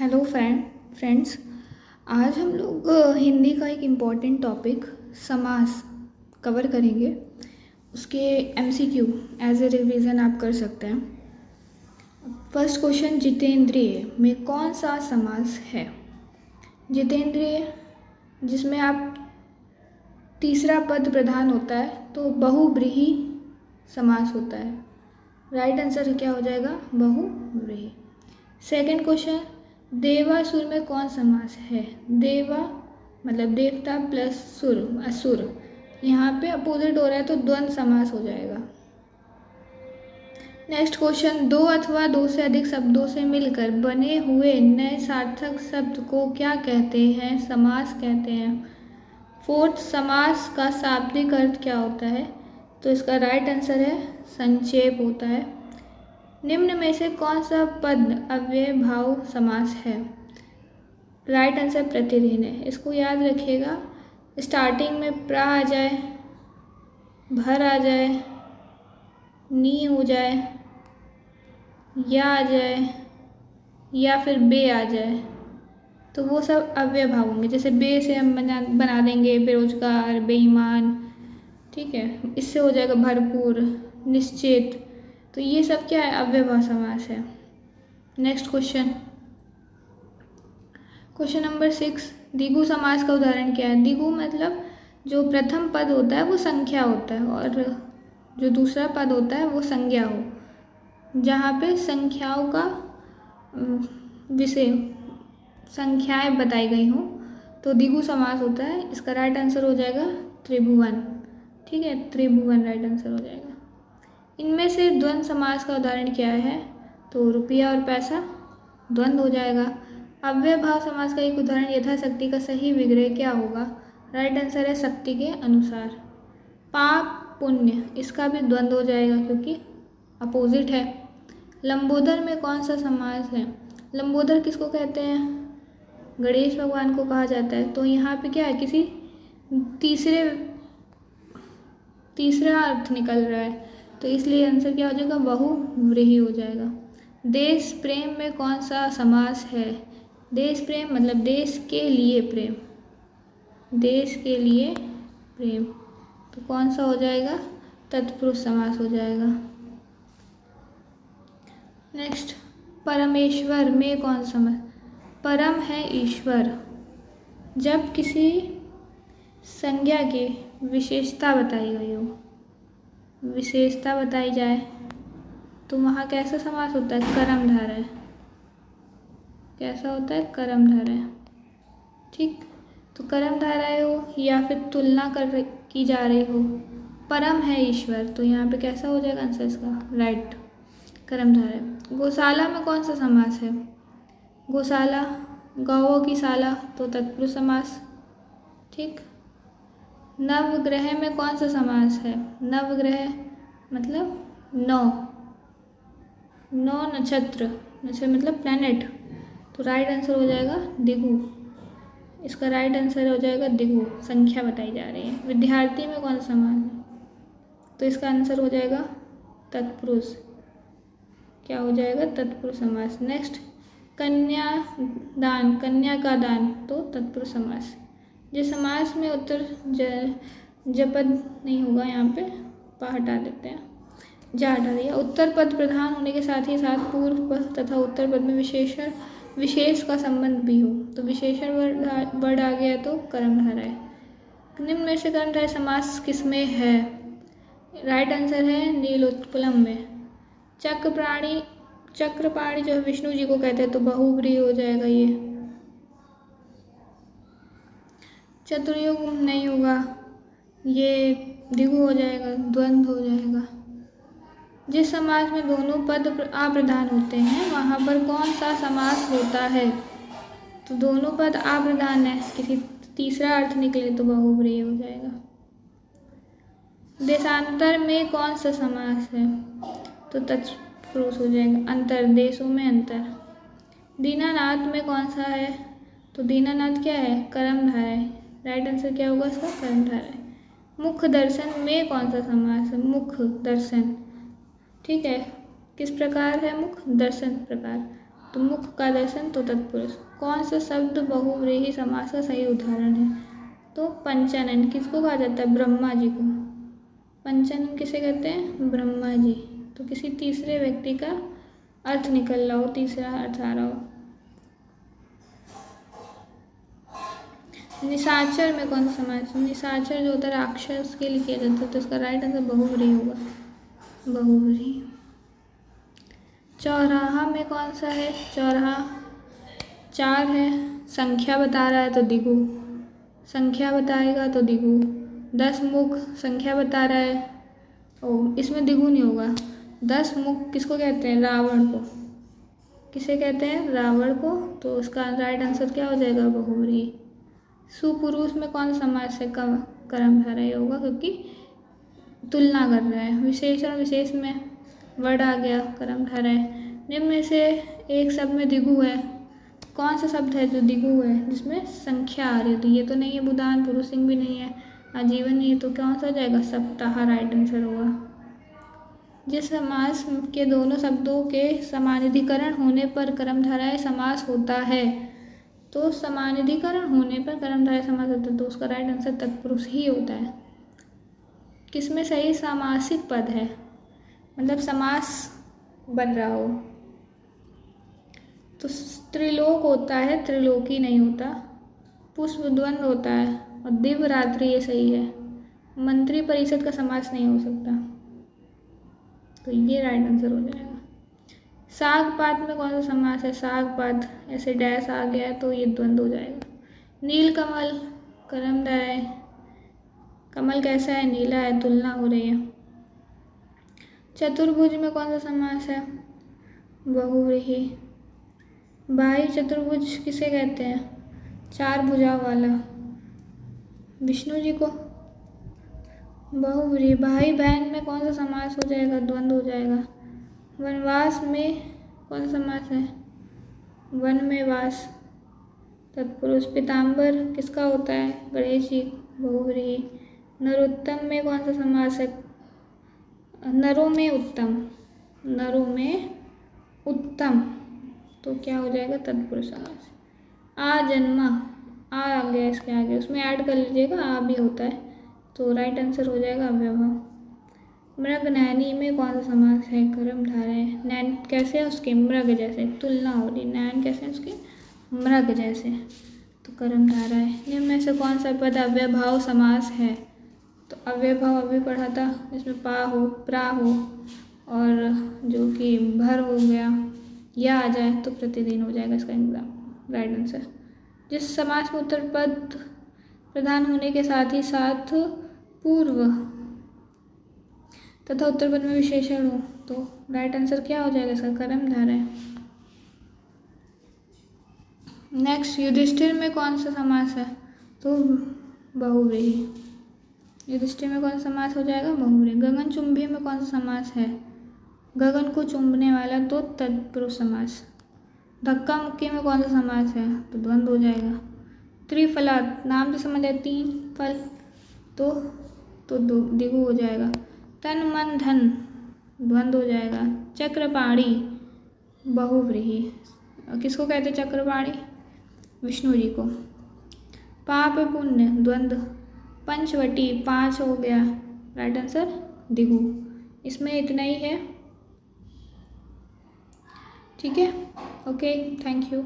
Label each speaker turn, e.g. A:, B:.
A: Hello friends. आज हम लोग हिंदी का एक इम्पॉर्टेंट टॉपिक समास कवर करेंगे। उसके एमसीक्यू एज ए रिवीजन आप कर सकते हैं। फर्स्ट क्वेश्चन, जितेंद्रिय में कौन सा समास है? जितेंद्रिय जिसमें आप तीसरा पद प्रधान होता है तो बहुव्रीहि समास होता है। राइट आंसर क्या हो जाएगा? बहुव्रीहि। सेकंड क्वेश्चन, देवासुर में कौन समास है? देवा मतलब देवता प्लस सुर असुर, यहाँ पे अपोजिट हो रहा है तो द्वंद्व समास हो जाएगा। नेक्स्ट क्वेश्चन, दो अथवा दो से अधिक शब्दों से मिलकर बने हुए नए सार्थक शब्द को क्या कहते हैं? समास कहते हैं। फोर्थ, समास का शाब्दिक अर्थ क्या होता है? तो इसका राइट आंसर है संक्षेप होता है। निम्न में से कौन सा पद अव्ययभाव समास है? राइट आंसर प्रतिदिन है। इसको याद रखिएगा, स्टार्टिंग में प्रा आ जाए, भर आ जाए, नी हो जाए, या आ जाए या फिर बे आ जाए तो वो सब अव्ययभाव होंगे। जैसे बे से हम बना देंगे बेरोजगार, बेईमान, ठीक है, इससे हो जाएगा भरपूर, निश्चित। तो ये सब क्या है? अव्ययभाव समास है। नेक्स्ट क्वेश्चन नंबर 6, द्विगु समास का उदाहरण क्या है? द्विगु मतलब जो प्रथम पद होता है वो संख्या होता है और जो दूसरा पद होता है वो संज्ञा हो। जहाँ पे संख्याओं का विषय संख्याएं बताई गई हों तो द्विगु समास होता है। इसका राइट आंसर हो जाएगा त्रिभुवन। ठीक है, त्रिभुवन राइट आंसर हो जाएगा। इनमें से द्वंद्व समास का उदाहरण क्या है? तो रुपया और पैसा द्वंद्व हो जाएगा। अव्ययभाव समास का एक उदाहरण, यथाशक्ति का सही विग्रह क्या होगा? राइट आंसर है शक्ति के अनुसार। पाप पुण्य, इसका भी द्वंद्व हो जाएगा क्योंकि अपोजिट है। लंबोदर में कौन सा समास है? लंबोदर किसको कहते हैं? गणेश भगवान को कहा जाता है। तो यहाँ पे क्या है? किसी तीसरा अर्थ निकल रहा है तो इसलिए आंसर क्या हो जाएगा? बहुव्रीहि हो जाएगा। देश प्रेम में कौन सा समास है? देश प्रेम मतलब देश के लिए प्रेम, देश के लिए प्रेम, तो कौन सा हो जाएगा? तत्पुरुष समास हो जाएगा। नेक्स्ट, परमेश्वर में कौन सा समास? परम है ईश्वर। जब किसी संज्ञा की विशेषता बताई गई हो, विशेषता बताई जाए तो वहाँ कैसा समास होता है? कर्मधारय। कैसा होता है? कर्मधारय। ठीक, तो कर्मधारय हो या फिर तुलना की जा रही हो, परम है ईश्वर, तो यहाँ पे कैसा हो जाएगा आंसर इसका? राइट, कर्मधारय। गौशाला में कौन सा समास है? गौशाला गौओं की शाला तो तत्पुरुष समास। ठीक, नवग्रह में कौन सा समास है? नवग्रह मतलब नौ नक्षत्र मतलब प्लैनेट, तो राइट आंसर हो जाएगा द्विगु। इसका राइट आंसर हो जाएगा द्विगु, संख्या बताई जा रही है। विद्यार्थी में कौन सा समास है? तो इसका आंसर हो जाएगा तत्पुरुष। क्या हो जाएगा? तत्पुरुष समास। नेक्स्ट, कन्यादान, कन्या का दान तो तत्पुरुष समास। जिस समास में उत्तर जपद नहीं होगा, यहाँ पे पा हटा देते हैं, जा हटा दिया। उत्तर पद प्रधान होने के साथ ही साथ पूर्व पद तथा उत्तर पद में विशेष का संबंध भी हो तो विशेषण वर्ड आ गया तो कर्मधारय। निम्न में से कर्मधारय समास किसमें है? राइट आंसर है नीलोत्पलम में। चक्रपाणी जो विष्णु जी को कहते हैं तो बहुव्रीहि हो जाएगा ये। चतुर्युग नहीं होगा, ये द्विगु हो जाएगा, द्वंद्व हो जाएगा। जिस समास में दोनों पद अप्रधान होते हैं वहाँ पर कौन सा समास होता है? तो दोनों पद अप्रधान है, किसी तीसरा अर्थ निकले तो बहुव्रीहि हो जाएगा। देशांतर में कौन सा समास है? तो तत्पुरुष हो जाएगा। अंतर, देशों में अंतर। दीनानाथ में कौन सा है? तो दीनानाथ क्या है? कर्मधारय। राइट आंसर क्या होगा इसका? कर्मधारय। मुख दर्शन में कौन सा समास है? मुख दर्शन, ठीक है, किस प्रकार है? मुख दर्शन प्रकार। तो मुख का दर्शन तो तत्पुरुष। कौन सा शब्द बहुव्रीहि समास का सही उदाहरण है? तो पंचानन। किसको कहा जाता है? ब्रह्मा जी को। पंचानन किसे कहते हैं? ब्रह्मा जी। तो किसी तीसरे व्यक्ति का अर्थ निकल रहा हो, तीसरा अर्थ आ रहा हो। निशाचर में कौन सा समास? निशाचर जो होता है राक्षस के लिए किया जाता है, तो इसका राइट आंसर बहुव्रीहि होगा, बहुव्रीहि। चौराहा में कौन सा है? चौराहा 4 है, संख्या बता रहा है तो दिगु, संख्या बताएगा तो दिगु। 10 मुख संख्या बता रहा है, ओ इसमें दिगु नहीं होगा। 10 मुख किसको कहते हैं? रावण को। किसे कहते हैं? रावण को। तो उसका राइट आंसर क्या हो जाएगा? बहुव्रीहि। सुपुरुष में कौन सा समास है? कर्मधारय होगा, क्योंकि तुलना कर रहा है। विशेषण विशेष में वर्ड आ गया, कर्मधारय। निम्न में से एक शब्द में दिगु है, कौन सा शब्द है जो दिगु है जिसमें संख्या आ रही है? तो ये तो नहीं है, बुधान पुरुषिंग भी नहीं है, आजीवन नहीं है, तो कौन सा हो जाएगा? सप्ताह राइट आंसर होगा। जिस समास के दोनों शब्दों के समानाधिकरण होने पर कर्मधारय समास होता है, तो समानाधिकरण होने पर कर्मधारय समास होता है, तो उसका राइट आंसर तत्पुरुष ही होता है। किसमें सही सामासिक पद है? मतलब समास बन रहा हो। तो त्रिलोक होता है, त्रिलोकी नहीं होता। पुष्प द्वंद्व होता है, और दिव्य रात्रि ये सही है। मंत्री परिषद का समास नहीं हो सकता, तो ये राइट आंसर हो जाएगा। साग पात में कौन सा समास है? साग पात ऐसे डैश आ गया है तो ये द्वंद्व हो जाएगा। नील कमल, कर्मधारय। कमल कैसा है? नीला है, तुलना हो रही है। चतुर्भुज में कौन सा समास है? बहुव्रीहि। बाही चतुर्भुज किसे कहते हैं? 4 भुजाओं वाला, विष्णु जी को। बहुव्रीहि। भाई बहन में कौन सा समास हो जाएगा? द्वंद्व हो जाएगा। वनवास में कौन सा समास है? वन में वास, तत्पुरुष। पीताम्बर किसका होता है? गणेश जी, बहुव्रीहि। नरोत्तम में कौन सा समास है? नरों में उत्तम, नरों में उत्तम, तो क्या हो जाएगा? तत्पुरुष समास। आ जन्मा, आ गया इसके आगे, उसमें ऐड कर लीजिएगा, आ भी होता है, तो राइट आंसर हो जाएगा अव्ययभाव। मृग नैनी में कौन सा समास है? कर्मधारय। नैन कैसे है उसके? मृग जैसे, तुलना हो रही। नैन कैसे है उसके? मृग जैसे, तो कर्मधारय। निम्न में से कौन सा पद अव्ययभाव समास है? तो अव्ययभाव अभी पढ़ा था, इसमें पा हो, प्रा हो, और जो कि भर हो गया, या आ जाए तो प्रतिदिन हो जाएगा इसका एग्जाम राइट आंसर। जिस समास में उत्तर पद प्रधान होने के साथ ही साथ पूर्व तथा उत्तर पद में विशेषण हो, तो राइट आंसर क्या हो जाएगा इसका? कर्मधारय। नेक्स्ट, युधिष्ठिर में कौन सा समास है? तो बहुव्रीहि। युधिष्ठिर में कौन सा समास हो जाएगा? बहुव्रीहि। गगनचुंबी में कौन सा समास है? गगन को चुंबने वाला, तो तत्पुरुष समास। धक्का मुक्की में कौन सा समास है? तो द्वंद्व हो जाएगा। त्रिफलात, नाम से समझ आए, 3 फल, तो दिगु हो जाएगा। तन मन धन, द्वंद्व हो जाएगा। चक्रपाणी, बहुव्रीहि। किसको कहते हैं चक्रपाणी? विष्णु जी को। पाप पुण्य, द्वंद्व। पंचवटी, 5 हो गया, राइट आंसर दिगु। इसमें इतना ही है, ठीक है। Okay, thank you.